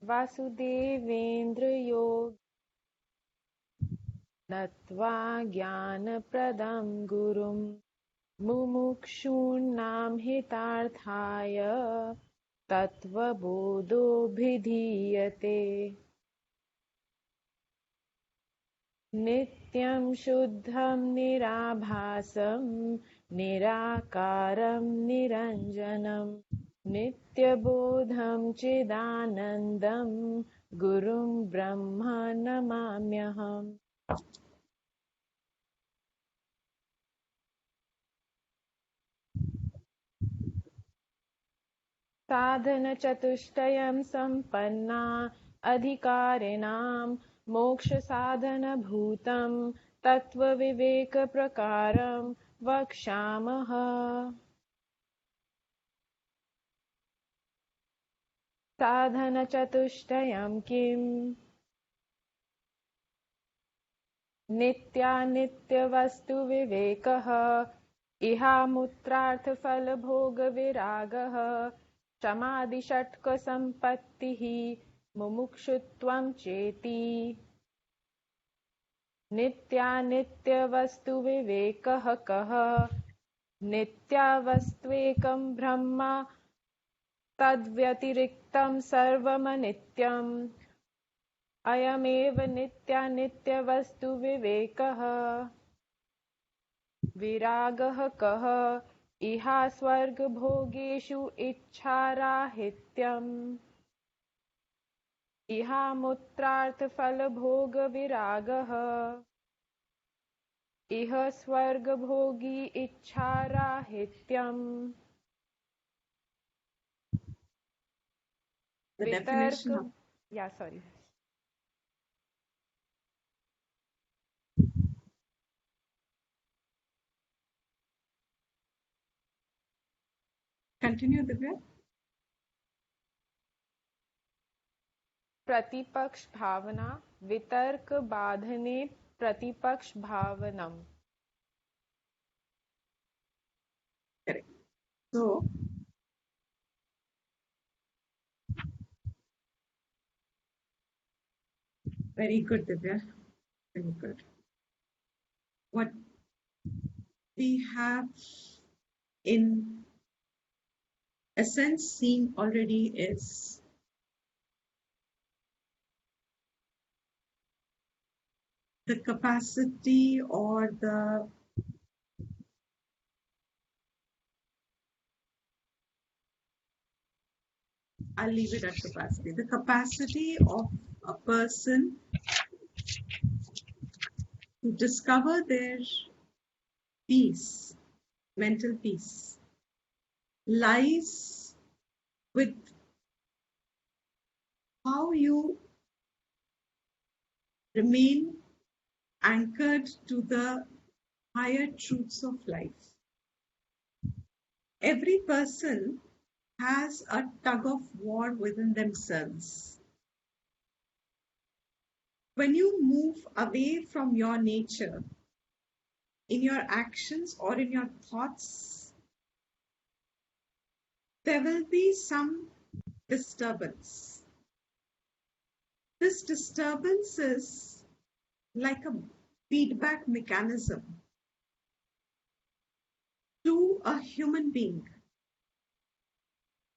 वासुदेवेन्द्र योग नत्वा ज्ञानप्रदं गुरुं मुमुक्षूणां हितार्थाय तत्त्वबोधोऽभिधीयते। नित्यं शुद्धं निराभासं निराकारं निरञ्जनं नित्यबोधं चिदानन्दं गुरुं ब्रह्म नमाम्यहम्। साधनचतुष्टयं सम्पन्ना अधिकारिणां मोक्षसाधनभूतं तत्त्वविवेकप्रकारं वक्ष्यामः। साधनचतुष्टयं किम्? नित्यानित्यवस्तुविवेकः, इहामुत्रार्थफलभोगविरागः, शमादिषट्कसम्पत्तिः, मुमुक्षुत्वं चेति। नित्यानित्यवस्तुविवेकः कः? नित्यावस्त्वेकं ब्रह्म तद्व्यतिरिक्तं सर्वमनित्यम्। अयमेव नित्यानित्यवस्तुविवेकः। विरागः कः? इहास्वर्गभोगेषु इच्छाराहित्यम्। इहामुत्रार्थफलभोगविरागः। इह स्वर्गभोगी इच्छाराहित्यम्। The definition of sorry. Continue, Divya. प्रतिपक्ष भावना वितर्क बाधने प्रतिपक्ष भावनम। Correct. So, very good, Divya. Very good. What we have in essence seen already is the capacity or I'll leave it at capacity. The capacity of a person to discover their peace, mental peace, lies with how you remain anchored to the higher truths of life. Every person has a tug of war within themselves. When you move away from your nature, in your actions or in your thoughts, there will be some disturbance. This disturbance is like a feedback mechanism to a human being.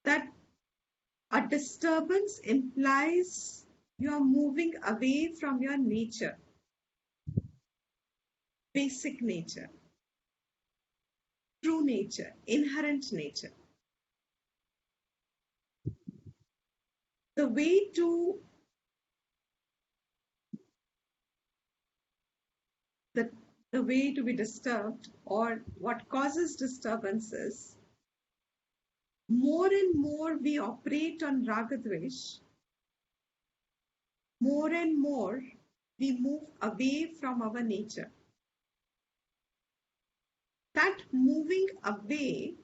That a disturbance implies you are moving away from your nature, basic nature, true nature, inherent nature. The way to be disturbed, or what causes disturbances, more and more we operate on ragadvesh, more and more we move away from our nature. That moving away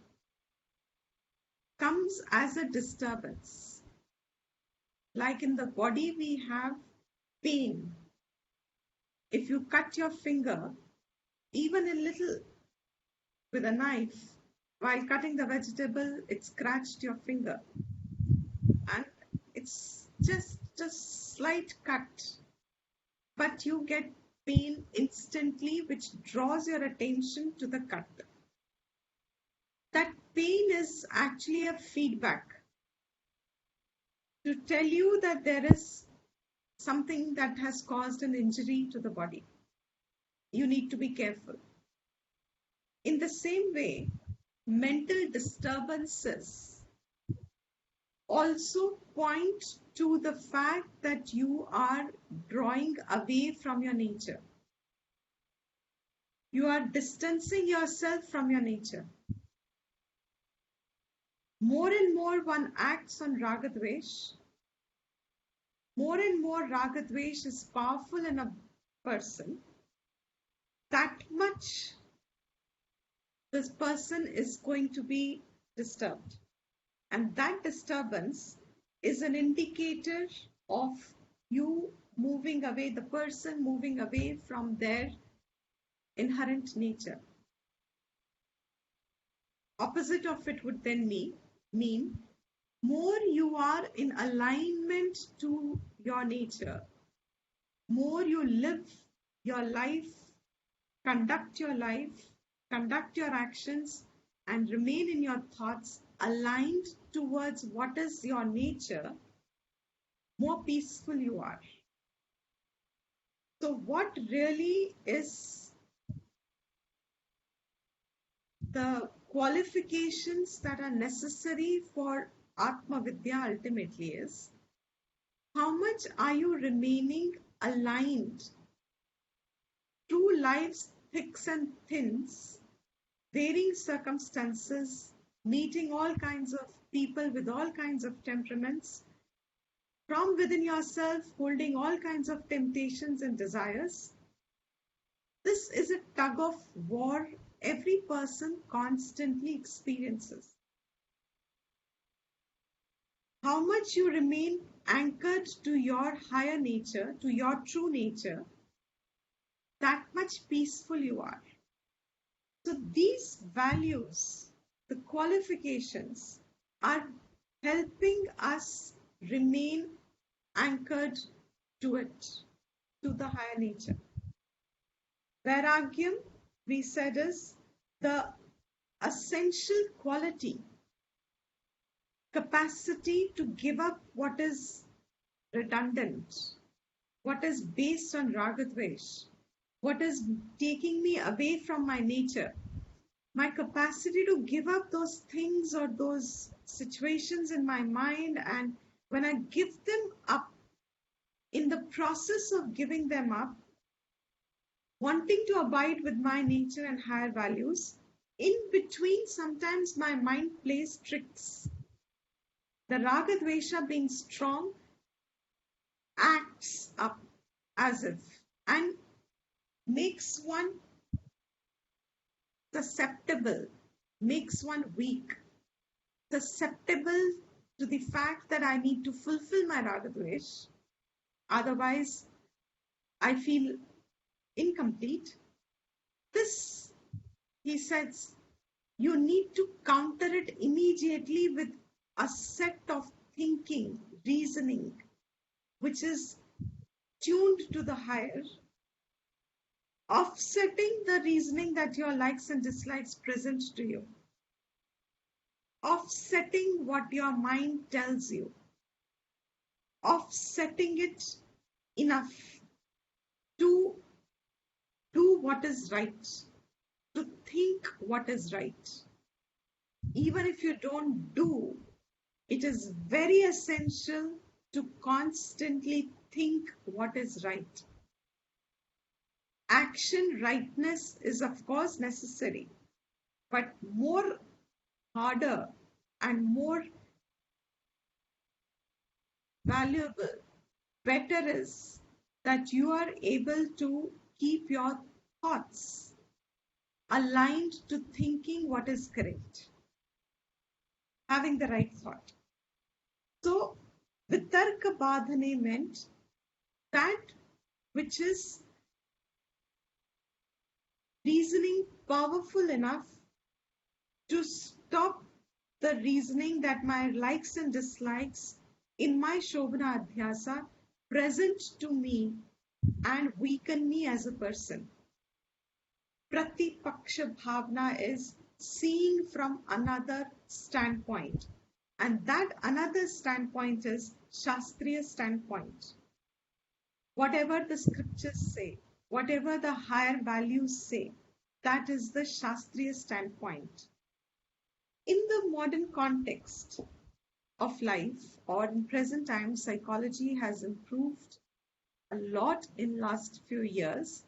comes as a disturbance. Like in the body, we have pain. If you cut your finger, even a little with a knife, while cutting the vegetable, it scratched your finger. And it's just a slight cut, but you get pain instantly, which draws your attention to the cut. That pain is actually a feedback to tell you that there is something that has caused an injury to the body. You need to be careful. In the same way, mental disturbances also point to the fact that you are drawing away from your nature. You are distancing yourself from your nature. More and more one acts on Ragadvesh, more and more Ragadvesh is powerful in a person, that much this person is going to be disturbed. And that disturbance is an indicator of you moving away, the person moving away from their inherent nature. Opposite of it would then mean more you are in alignment to your nature, more you live your life, conduct your life, conduct your actions, and remain in your thoughts aligned towards what is your nature, more peaceful you are. So what really is the qualifications that are necessary for Atma Vidya ultimately is, how much are you remaining aligned through life's thicks and thins, varying circumstances, meeting all kinds of people with all kinds of temperaments, from within yourself, holding all kinds of temptations and desires. This is a tug of war every person constantly experiences. How much you remain anchored to your higher nature, to your true nature, that much peaceful you are. So these values, the qualifications, are helping us remain anchored to it, to the higher nature. Vairagyam, we said, is the essential quality, capacity to give up what is redundant, what is based on Ragadvesh, what is taking me away from my nature. My capacity to give up those things or those situations in my mind, and when I give them up, in the process of giving them up, wanting to abide with my nature and higher values, in between sometimes my mind plays tricks. The Ragadvesha, being strong, acts up as if and makes one susceptible, makes one weak, susceptible to the fact that I need to fulfill my Ragadvesh, otherwise I feel incomplete. This, he says, you need to counter it immediately with a set of thinking, reasoning, which is tuned to the higher, offsetting the reasoning that your likes and dislikes present to you, offsetting what your mind tells you, offsetting it enough to do what is right, to think what is right. Even if you don't do, it is very essential to constantly think what is right. Action rightness is of course necessary, but more harder and more valuable, better is that you are able to keep your thoughts aligned to thinking what is correct, having the right thought. So, Vitarka Badhane meant that which is reasoning powerful enough to stop the reasoning that my likes and dislikes in my Shobhana Adhyasa present to me and weaken me as a person. Pratipaksha Bhavna is seeing from another standpoint. And that another standpoint is Shastriya standpoint. Whatever the scriptures say, whatever the higher values say, that is the Shastriya standpoint. In the modern context of life or in present time, psychology has improved a lot in last few years.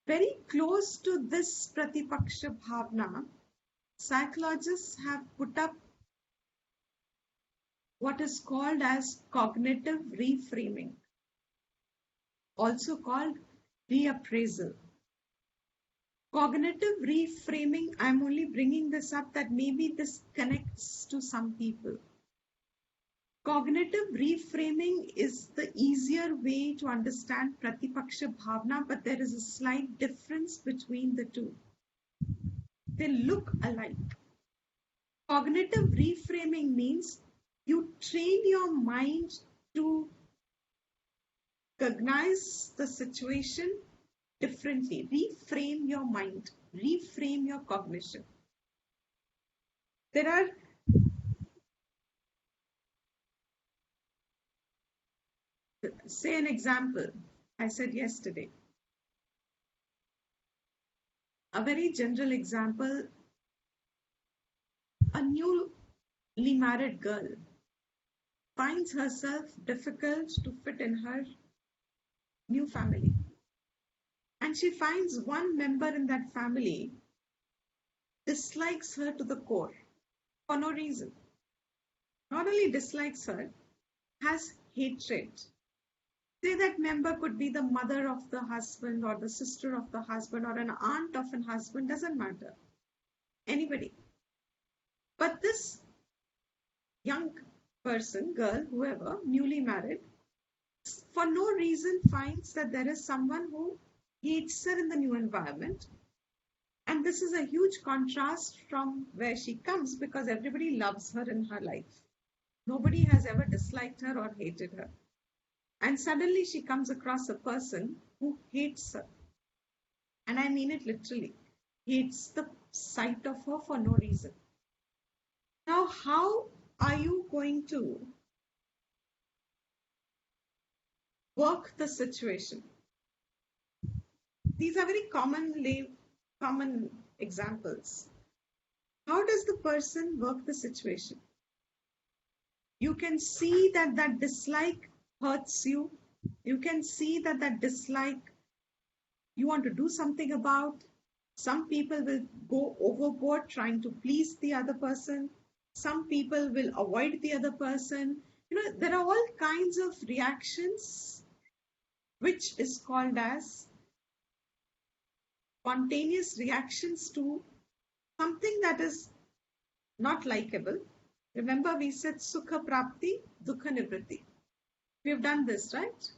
Very close to this Pratipaksha Bhavna, psychologists have put up what is called as cognitive reframing, also called reappraisal. Cognitive reframing, I'm only bringing this up that maybe this connects to some people. Cognitive reframing is the easier way to understand Pratipaksha Bhavna, but there is a slight difference between the two. They look alike. Cognitive reframing means you train your mind to recognize the situation differently. Reframe your mind, reframe your cognition. There are say an example I said yesterday. A very general example, a newly married girl finds herself difficult to fit in her new family. And she finds one member in that family dislikes her to the core for no reason. Not only dislikes her, has hatred. Say that member could be the mother of the husband or the sister of the husband or an aunt of an husband, doesn't matter. Anybody. But this young person, girl, whoever, newly married, for no reason finds that there is someone who hates her in the new environment. And this is a huge contrast from where she comes because everybody loves her in her life. Nobody has ever disliked her or hated her. And suddenly she comes across a person who hates her. And I mean it literally. Hates the sight of her for no reason. Now, how are you going to work the situation? These are very common examples. How does the person work the situation? You can see that that dislike hurts you. You can see that that dislike you want to do something about. Some people will go overboard trying to please the other person. Some people will avoid the other person. There are all kinds of reactions, which is called as spontaneous reactions to something that is not likable. Remember, we said Sukha Prapti, Dukha Nivritti. We have done this, right?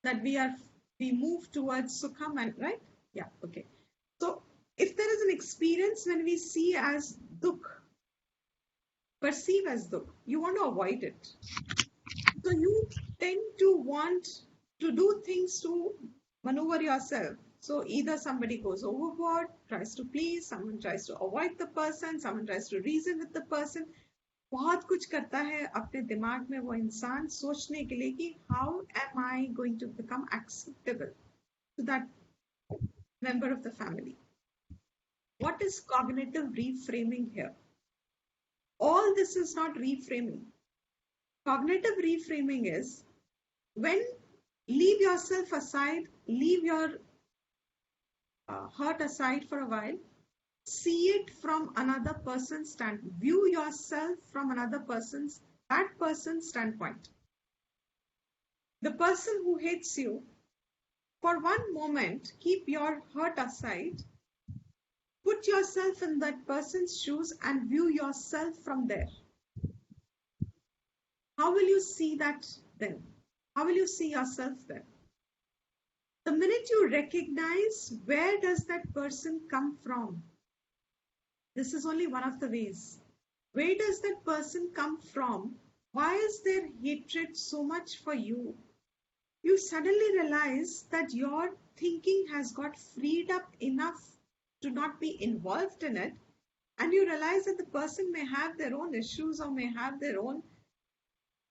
That we move towards Sukham, right? Yeah, okay. So if there is an experience when we see as Dukh, perceive as Dukh, you want to avoid it. So you tend to want to do things to maneuver yourself. So either somebody goes overboard, tries to please, someone tries to avoid the person, someone tries to reason with the person. बहुत कुछ करता है अपने दिमाग में वो इंसान सोचने के लिए कि how am I going to become acceptable to that member of the family. What is cognitive reframing here? All this is not reframing. Cognitive reframing is when leave yourself aside, leave your hurt aside for a while, see it from another person's standpoint. View yourself from that person's standpoint. The person who hates you, for one moment, keep your hurt aside, put yourself in that person's shoes and view yourself from there. How will you see that then? How will you see yourself then? The minute you recognize where does that person come from, this is only one of the ways. Where does that person come from? Why is there hatred so much for you? You suddenly realize that your thinking has got freed up enough to not be involved in it. And you realize that the person may have their own issues or may have their own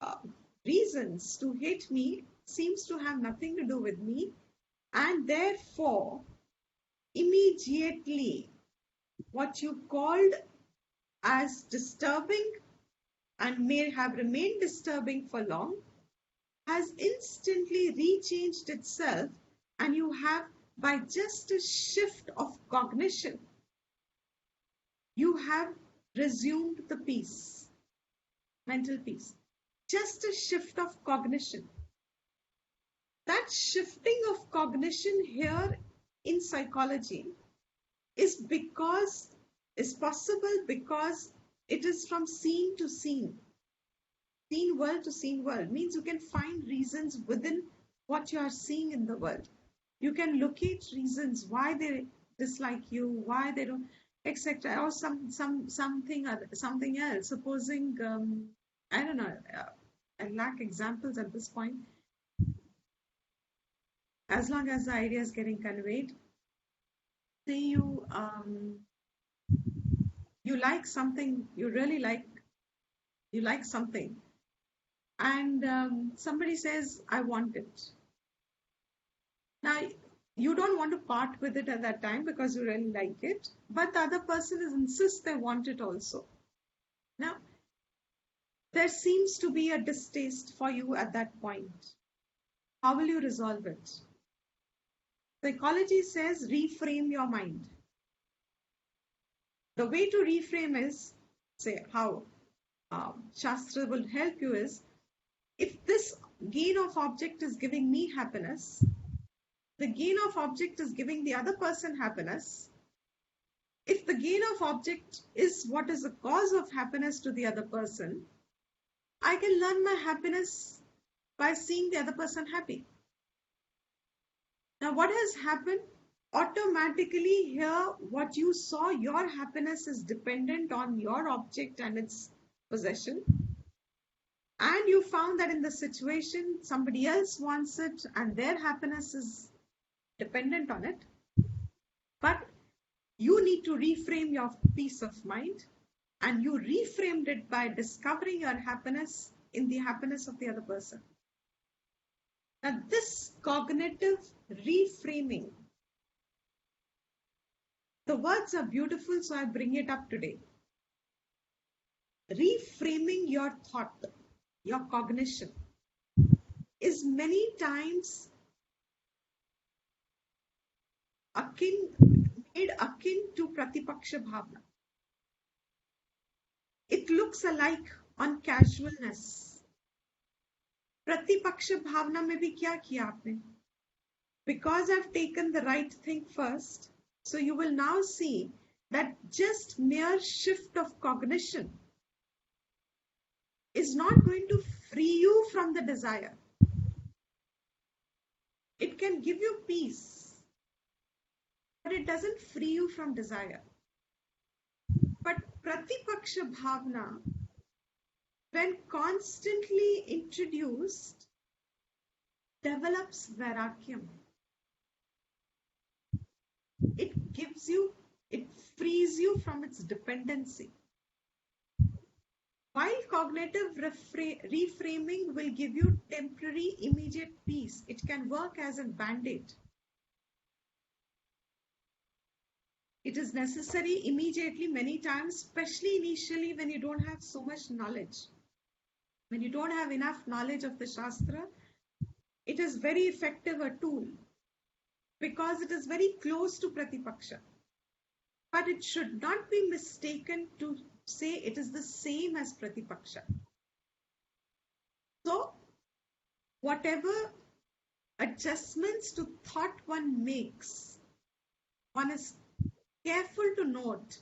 uh, reasons to hate me, seems to have nothing to do with me. And therefore, immediately, what you called as disturbing and may have remained disturbing for long has instantly rechanged itself, and you have, by just a shift of cognition, you have resumed the peace, mental peace. Just a shift of cognition. That shifting of cognition here in psychology is possible because it is from scene to scene. Seen world to seen world means you can find reasons within what you are seeing in the world. You can locate reasons why they dislike you, why they don't, etc., or something else. Supposing I don't know. I lack examples at this point. As long as the idea is getting conveyed, say you like something, you really like, you like something, and somebody says, I want it. Now, you don't want to part with it at that time because you really like it, but the other person insists they want it also. Now, there seems to be a distaste for you at that point. How will you resolve it? Psychology says reframe your mind. The way to reframe is, say, how Shastra will help you is, if this gain of object is giving me happiness, the gain of object is giving the other person happiness. If the gain of object is what is the cause of happiness to the other person, I can learn my happiness by seeing the other person happy. Now, what has happened? Automatically here, what you saw, your happiness is dependent on your object and its possession. And you found that in the situation, somebody else wants it and their happiness is dependent on it. But you need to reframe your peace of mind, and you reframed it by discovering your happiness in the happiness of the other person. Now, this cognitive reframing, the words are beautiful, so I bring it up today. Reframing your thought, your cognition, is many times made akin to Pratipaksha Bhavana. It looks alike on casualness. Pratipaksha Bhavana में भी क्या किया आपने? Because I've taken the right thing first, so you will now see that just mere shift of cognition is not going to free you from the desire. It can give you peace, but it doesn't free you from desire. But Pratipaksha Bhavana, when constantly introduced, develops Vairagyam. It gives you, it frees you from its dependency. While cognitive reframing will give you temporary, immediate peace, it can work as a band-aid. It is necessary immediately many times, especially initially when you don't have so much knowledge. When you don't have enough knowledge of the Shastra, it is very effective a tool because it is very close to Pratipaksha. But it should not be mistaken to say it is the same as Pratipaksha. So, whatever adjustments to thought one makes, one is careful to note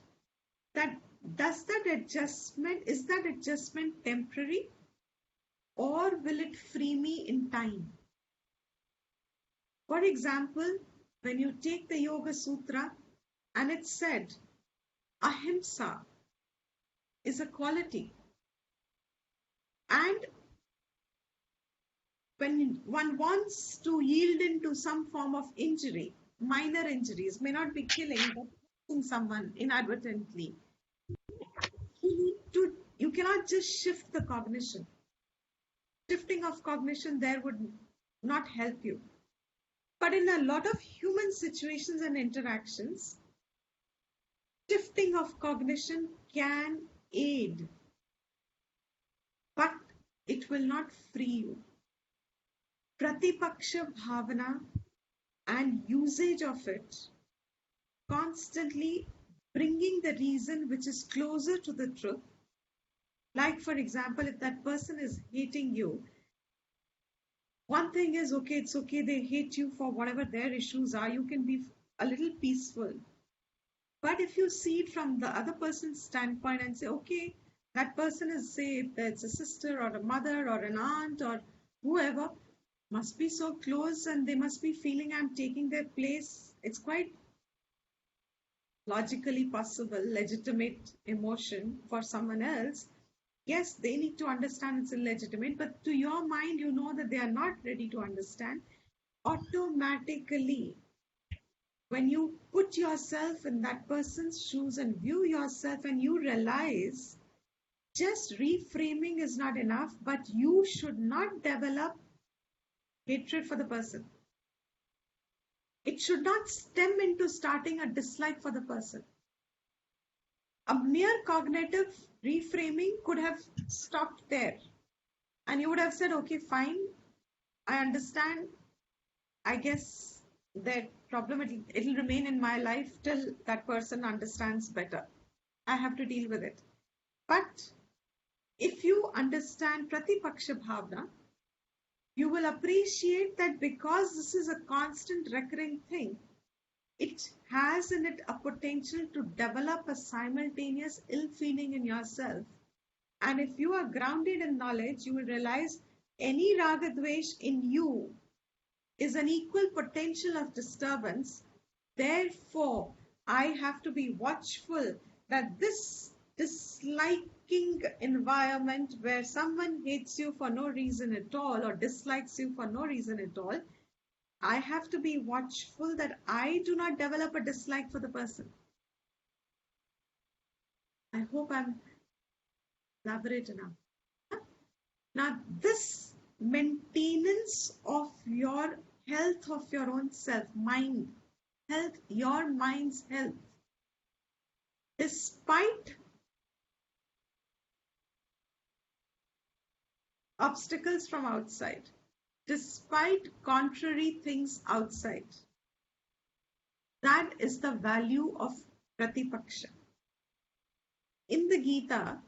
that is that adjustment temporary, or will it free me in time? For example, when you take the Yoga Sutra and it said ahimsa is a quality. And when one wants to yield into some form of injury, minor injuries, may not be killing, but hurting someone inadvertently, you cannot just shift the cognition. Shifting of cognition there would not help you. But in a lot of human situations and interactions, shifting of cognition can aid, but it will not free you. Pratipaksha bhavana and usage of it, constantly bringing the reason which is closer to the truth. Like, for example, if that person is hating you, one thing is, okay, it's okay, they hate you for whatever their issues are, you can be a little peaceful. But if you see it from the other person's standpoint and say, okay, that person is, say, if it's a sister or a mother or an aunt or whoever, must be so close and they must be feeling I'm taking their place. It's quite logically possible, legitimate emotion for someone else. Yes, they need to understand it's illegitimate, but to your mind, you know that they are not ready to understand. Automatically, when you put yourself in that person's shoes and view yourself, and you realize just reframing is not enough, but you should not develop hatred for the person. It should not stem into starting a dislike for the person. A mere cognitive reframing could have stopped there. And you would have said, okay, fine, I understand. I guess that problem, it'll remain in my life till that person understands better. I have to deal with it. But if you understand Pratipaksha Bhavna, you will appreciate that because this is a constant recurring thing, it has in it a potential to develop a simultaneous ill feeling in yourself. And if you are grounded in knowledge, you will realize any raga dvesh in you is an equal potential of disturbance. Therefore, I have to be watchful that this disliking environment where someone hates you for no reason at all or dislikes you for no reason at all, I have to be watchful that I do not develop a dislike for the person. I hope I'm elaborate enough. Now, this maintenance of your health of your own self, mind, health, your mind's health, despite obstacles from outside, despite contrary things outside, that is the value of Pratipaksha. In the Gita,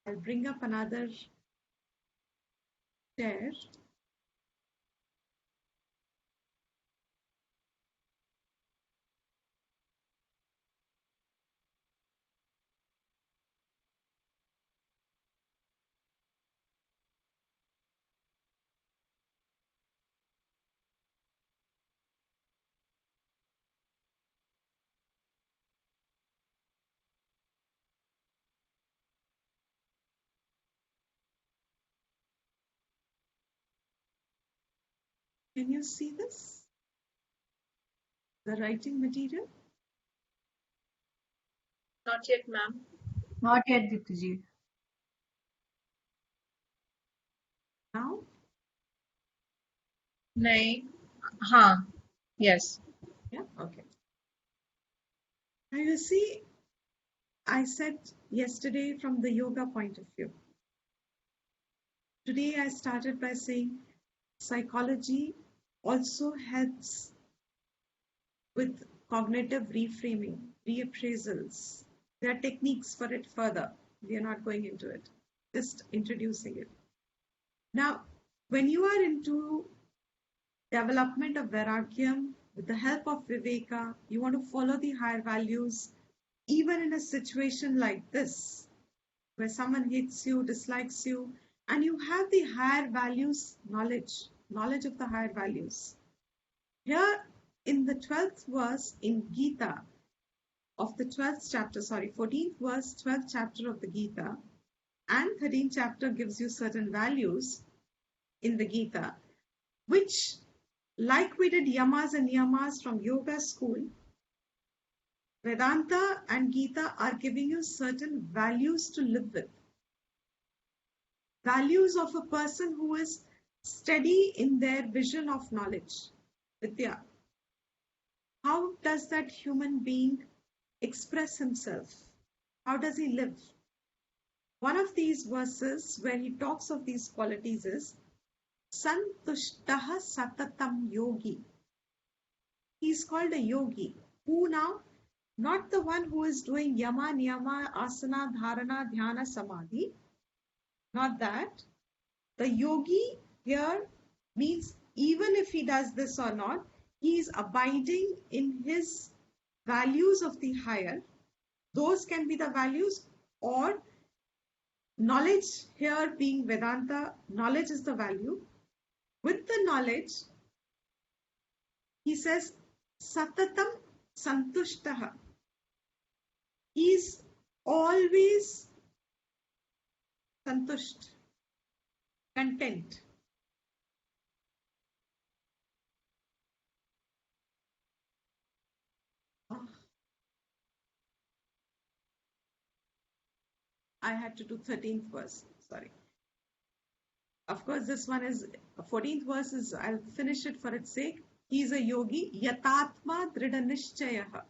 I'll bring up another share. Can you see this? The writing material? Not yet, ma'am. Not yet, Diptiji. Now? नहीं. हाँ. Yes. Yeah, okay. Now you see, I said yesterday from the yoga point of view. Today I started by saying psychology also helps with cognitive reframing, reappraisals. There are techniques for it further. We are not going into it, just introducing it. Now, when you are into development of Vairagyam, with the help of Viveka, you want to follow the higher values, even in a situation like this, where someone hates you, dislikes you, and you have the higher values knowledge of the higher values. Here in the 12th verse in Gita, of the 12th chapter, 14th verse, 12th chapter of the Gita, And 13th chapter gives you certain values in the Gita, which, like we did yamas and niyamas from yoga school, Vedanta and Gita are giving you certain values to live with. Values of a person who is steady in their vision of knowledge. Vidya. How does that human being express himself? How does he live? One of these verses where he talks of these qualities is Santushtaha Satatam Yogi. He's called a yogi. Who now? Not the one who is doing yama, niyama, asana, dharana, dhyana, samadhi. Not that. The yogi here means even if he does this or not, he is abiding in his values of the higher. Those can be the values, or knowledge here being Vedanta, knowledge is the value. With the knowledge, he says, Satatam Santushtaha. He is always santusht, content. I had to do 13th verse, sorry. Of course, this one is 14th verse is, I'll finish it for its sake. He is a yogi, yatatma drida nishchayaha,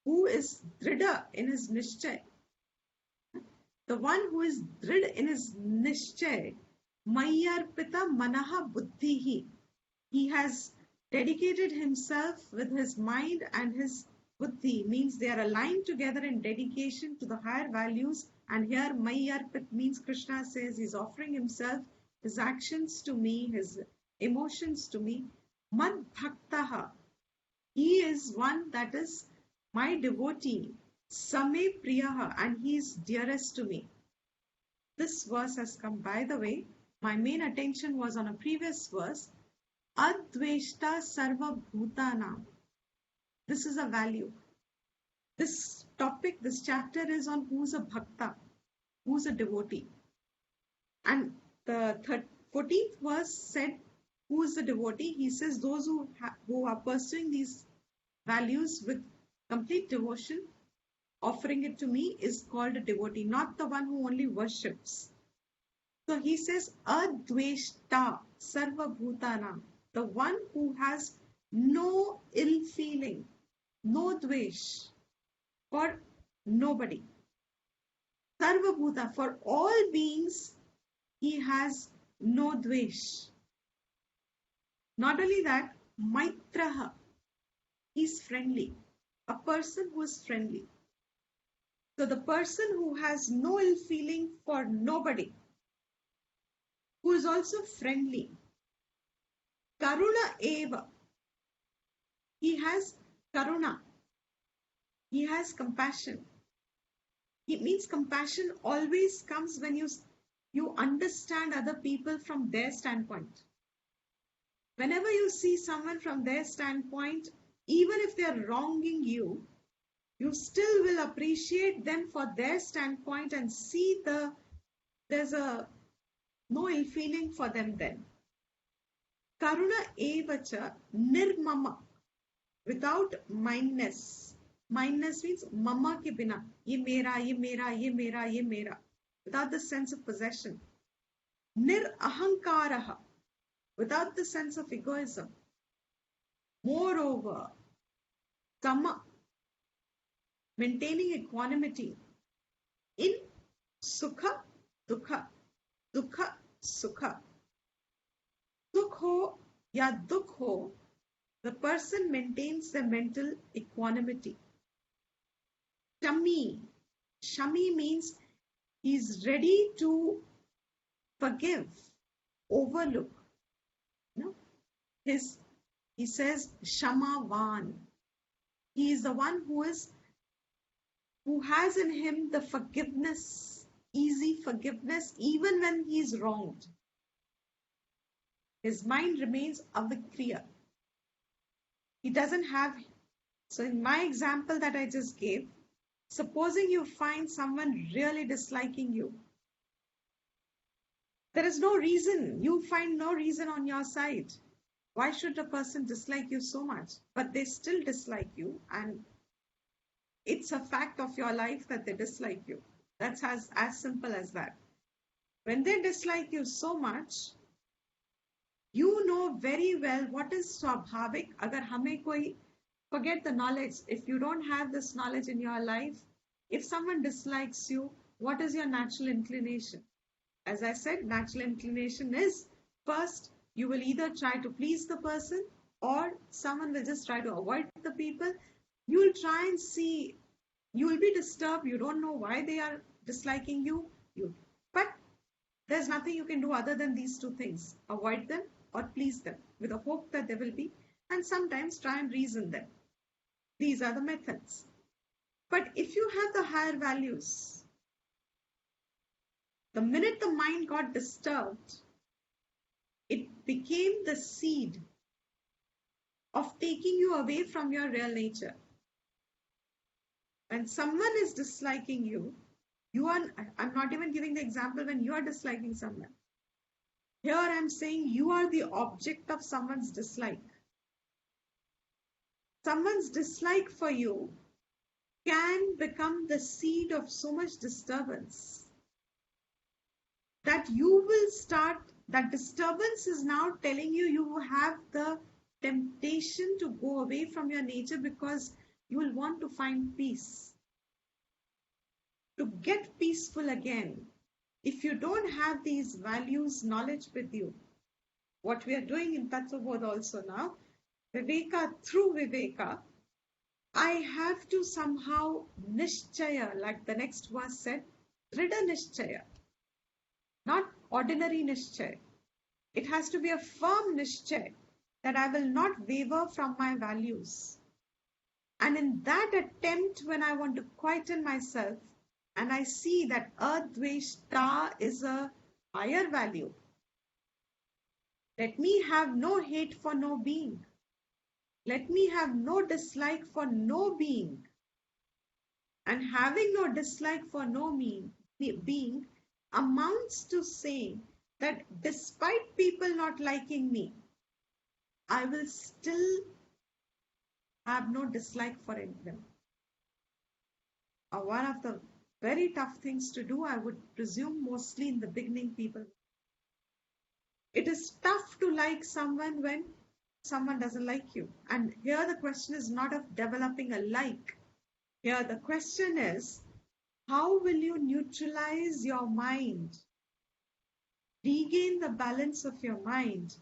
who is drida in his nishchay. The one who is drid in his nishchay, mayyarpita manaha buddhihi. He has dedicated himself with his mind and his buddhi, means they are aligned together in dedication to the higher values. And here mayyarpit means Krishna says he's offering himself, his actions to me, his emotions to me. Mad bhaktaha. He is one that is my devotee. Same priyaha, and he is dearest to me. This verse has come, by the way, my main attention was on a previous verse. Adveshta sarva bhutanam. This is a value. This topic, this chapter is on who's a bhakta, who's a devotee. And the 14th verse said, who is the devotee? He says those who are pursuing these values with complete devotion, offering it to me, is called a devotee, not the one who only worships. So he says, Adveshta sarva bhutanam, the one who has no ill feeling, no dvesh for nobody. Sarva bhuta, for all beings, he has no dvesh. Not only that, maitraha, he's friendly, a person who is friendly. So the person who has no ill feeling for nobody, who is also friendly. Karuna eva, he has karuna, he has compassion. It means compassion always comes when you understand other people from their standpoint. Whenever you see someone from their standpoint, even if they are wronging you, you still will appreciate them for their standpoint and see there's no ill feeling for them then. Karuna evacha nirmama, without mindness. Mindness means mama ke bina, ye mera, ye mera, ye mera, ye mera, without the sense of possession. Nir ahankaraha, without the sense of egoism. Moreover, sama, maintaining equanimity in sukha, dukha, dukha, sukha. Sukh ho ya dukh ho, the person maintains the mental equanimity. Shami, Shami means he's ready to forgive, overlook. No? He says Shamavan. He is the one who has in him the forgiveness, easy forgiveness, even when he is wronged. His mind remains avikriya. He doesn't have. So in my example that I just gave, supposing you find someone really disliking you, There is no reason. You find no reason on your side. Why should a person dislike you so much? But they still dislike you, and it's a fact of your life that they dislike you. That's as simple as that. When they dislike you so much, you know very well what is swabhavik. Agar hame koi, forget the knowledge. If you don't have this knowledge in your life, if someone dislikes you, what is your natural inclination? As I said, natural inclination is first, you will either try to please the person or someone will just try to avoid the people. You will try and see, you will be disturbed. You don't know why they are disliking you. But there's nothing you can do other than these two things: avoid them or please them with the hope that they will be, and sometimes try and reason them. These are the methods. But if you have the higher values, the minute the mind got disturbed, it became the seed of taking you away from your real nature. When someone is disliking you, I'm not even giving the example when you are disliking someone. Here I'm saying you are the object of someone's dislike. Someone's dislike for you can become the seed of so much disturbance that you will start, that disturbance is now telling you have the temptation to go away from your nature because you will want to find peace. To get peaceful again, if you don't have these values, knowledge with you, what we are doing in Tattva Bodha also now, Viveka, through Viveka, I have to somehow nishchaya, like the next verse said, Drida nishchaya, not ordinary nishchay. It has to be a firm nishchay that I will not waver from my values. And in that attempt, when I want to quieten myself, and I see that adveshta is a higher value, let me have no hate for no being. Let me have no dislike for no being. And having no dislike for no being amounts to saying that despite people not liking me, I will still have no dislike for them. One of the very tough things to do, I would presume mostly in the beginning people. It is tough to like someone when someone doesn't like you. And here the question is not of developing a like. Here the question is, how will you neutralize your mind? Regain the balance of your mind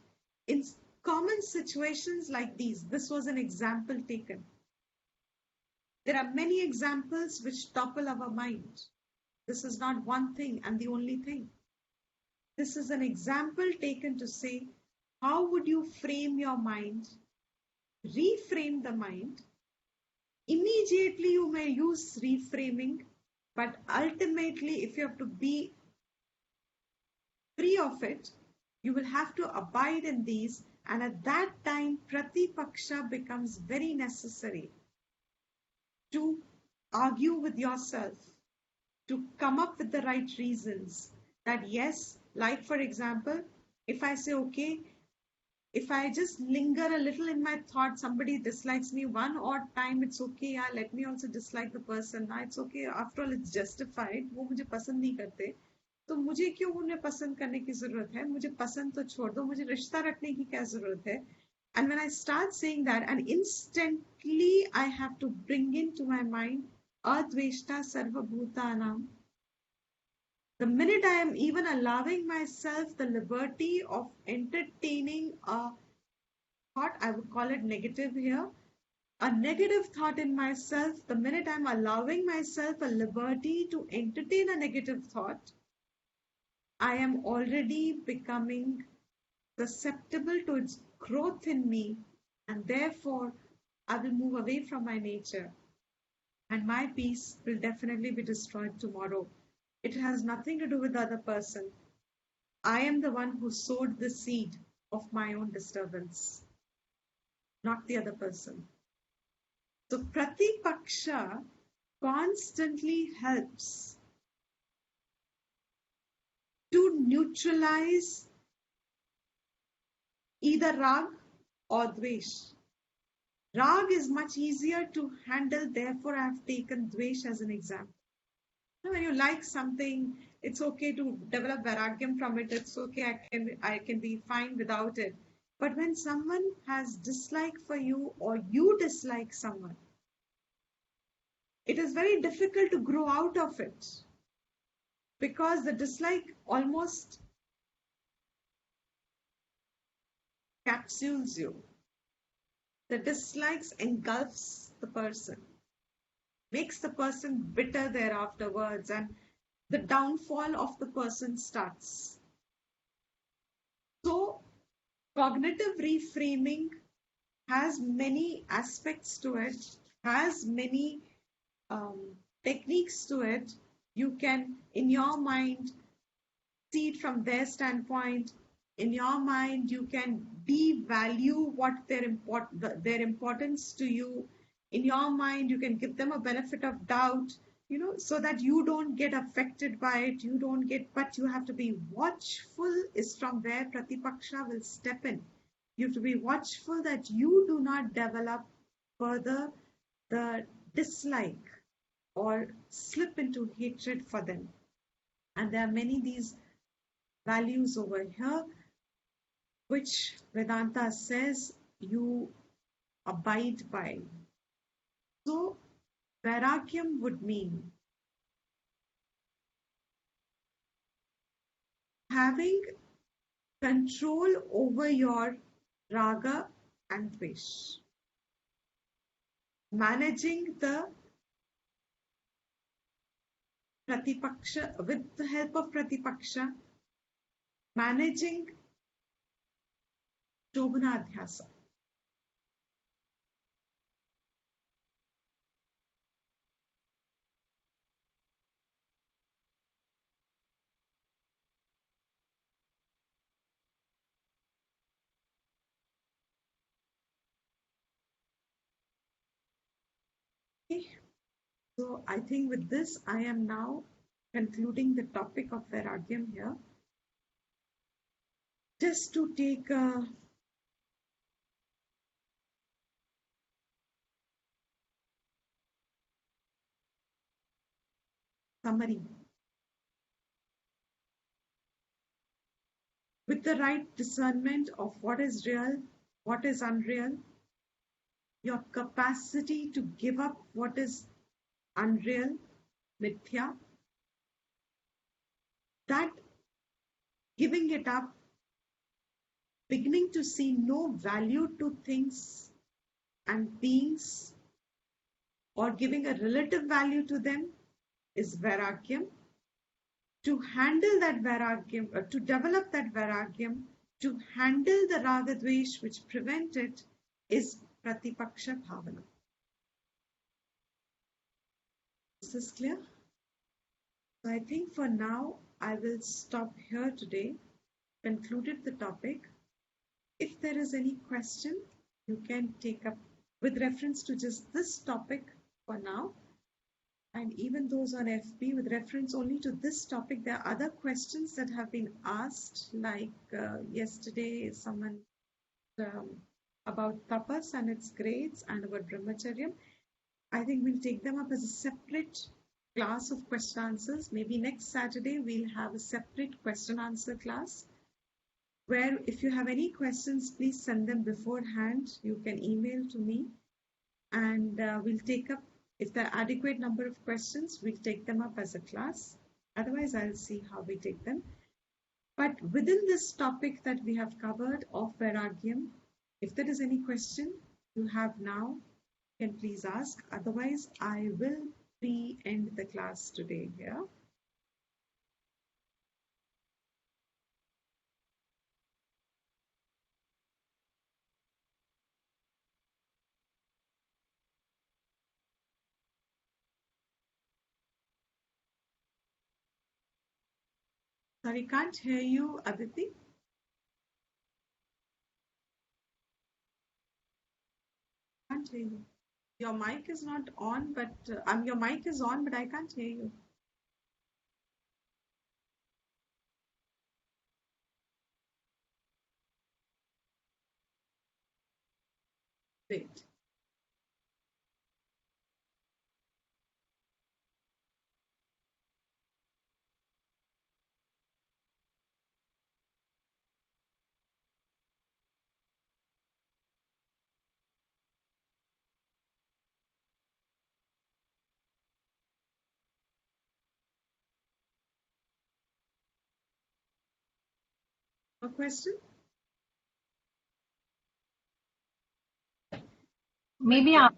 in common situations like these. This was an example taken. There are many examples which topple our mind. This is not one thing and the only thing. This is an example taken to say, how would you frame your mind, reframe the mind? Immediately you may use reframing, but ultimately if you have to be free of it, you will have to abide in these, and at that time pratipaksha becomes very necessary to argue with yourself, to come up with the right reasons. That yes, like for example, if I say, okay, if I just linger a little in my thought, somebody dislikes me one odd time, it's okay, yeah, let me also dislike the person. Now it's okay, after all it's justified, वो मुझे पसंद नहीं करते, तो मुझे क्यों उन्हें पसंद करने की जरूरत है, मुझे पसंद तो छोड़ दो, मुझे रिश्ता रखने की क्या जरूरत है. And when I start saying that, and instantly I have to bring into my mind adveshta sarva bhutanam. The minute I am even allowing myself the liberty of entertaining a thought, I would call it negative here, a negative thought in myself, the minute I'm allowing myself a liberty to entertain a negative thought, I am already becoming susceptible to its growth in me, and therefore I will move away from my nature, and my peace will definitely be destroyed tomorrow. It has nothing to do with the other person. I am the one who sowed the seed of my own disturbance, not the other person. So pratipaksha constantly helps to neutralize either rag or dvesh. Rag is much easier to handle, therefore I have taken dvesh as an example. When you like something, it's okay to develop vairagyam from it. It's okay, I can be fine without it. But when someone has dislike for you or you dislike someone, it is very difficult to grow out of it because the dislike almost capsules you. The dislikes engulfs the person, makes the person bitter there afterwards, and the downfall of the person starts. So, cognitive reframing has many aspects to it, has many techniques to it. You can, in your mind, see it from their standpoint. In your mind, you can devalue what their importance to you. In your mind, you can give them a benefit of doubt, so that you don't get affected by it. You don't get, but you have to be watchful. Is from where Pratipaksha will step in. You have to be watchful that you do not develop further the dislike or slip into hatred for them. And there are many these values over here which Vedanta says you abide by. So, Vairagyam would mean having control over your raga and dvesh, managing the Pratipaksha, with the help of Pratipaksha, managing Shobhana Adhyasa. Okay. So I think with this, I am now concluding the topic of Vairagyam here. Just to take a summary. With the right discernment of what is real, what is unreal, your capacity to give up what is unreal, mithya, that giving it up, beginning to see no value to things and beings, or giving a relative value to them, is Vairagyam. To handle that Vairagyam, to develop that Vairagyam, to handle the Ragadvesh which prevent it, is Pratipaksha Bhavana. Is this clear? So I think for now, I will stop here today, concluded the topic. If there is any question, you can take up with reference to just this topic for now. And even those on FB with reference only to this topic, there are other questions that have been asked, like yesterday someone about tapas and its grades and about brahmacharyam. I think we'll take them up as a separate class of question answers. Maybe next Saturday we'll have a separate question answer class where if you have any questions, please send them beforehand. You can email to me and we'll take up, if there are adequate number of questions, we'll take them up as a class. Otherwise, I'll see how we take them. But within this topic that we have covered of Vairagyam, if there is any question you have now, you can please ask. Otherwise, I will end the class today here. Sorry, can't hear you, Aditi. Can't hear you. Your mic is not on, but your mic is on, but I can't hear you. Great. A question? Maybe I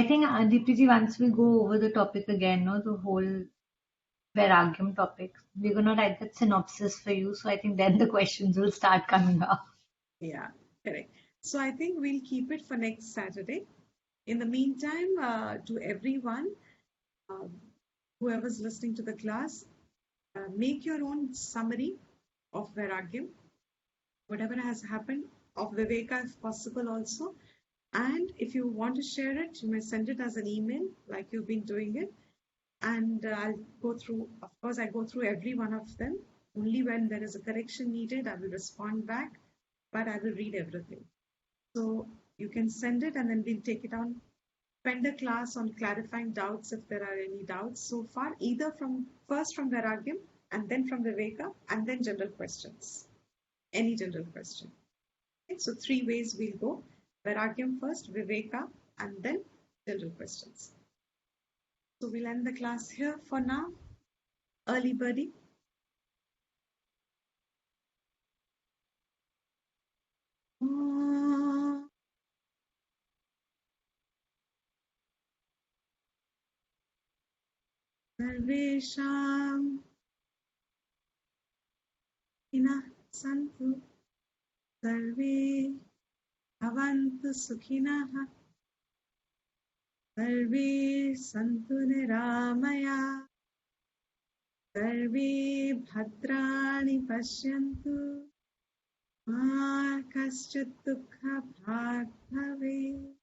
think Deepti, once we go over the topic again, no, the whole Vairagyam topic, we're gonna write that synopsis for you. So I think then the questions will start coming up. Yeah, correct. So I think we'll keep it for next Saturday. In the meantime, to everyone, uh, whoever's listening to the class, make your own summary of Vairagyam, whatever has happened, of Viveka if possible also. And if you want to share it, you may send it as an email like you've been doing it. And I'll go through, of course, I go through every one of them. Only when there is a correction needed, I will respond back, but I will read everything. So you can send it and then we'll take it on. Spend a class on clarifying doubts if there are any doubts so far, either first from Vairagyam and then from Viveka and then general questions. Any general question. Okay, so 3 ways we'll go. Vairagyam first, Viveka, and then general questions. So we'll end the class here for now. Early birdie. सर्वेषां हिनः सन्तु सर्वे भवन्तु सुखिनः सर्वे सन्तु निरामया सर्वे भद्राणि पश्यन्तु मा कश्चित् दुःखभाग् भवेत्